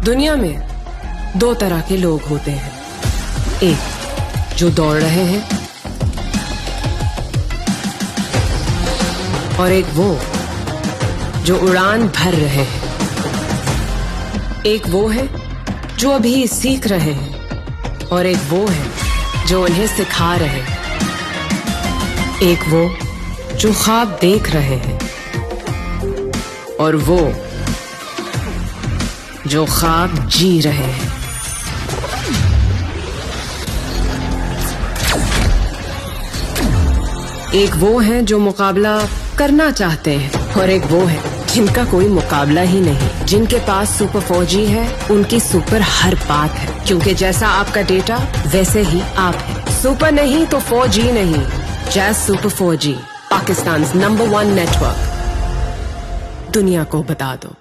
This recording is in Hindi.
दुनिया में दो तरह के लोग होते हैं, एक जो दौड़ रहे हैं और एक वो जो उड़ान भर रहे हैं। एक वो है जो अभी सीख रहे हैं और एक वो है जो उन्हें सिखा रहे हैं। एक वो जो ख्वाब देख रहे हैं और वो जो ख्वाब जी रहे हैं। एक वो है जो मुकाबला करना चाहते हैं और एक वो है जिनका कोई मुकाबला ही नहीं। जिनके पास सुपर 4G है, उनकी सुपर हर बात है, क्योंकि जैसा आपका डेटा वैसे ही आप है। सुपर नहीं तो 4G नहीं। Jazz super 4G, Pakistan number 1 network. दुनिया को बता दो।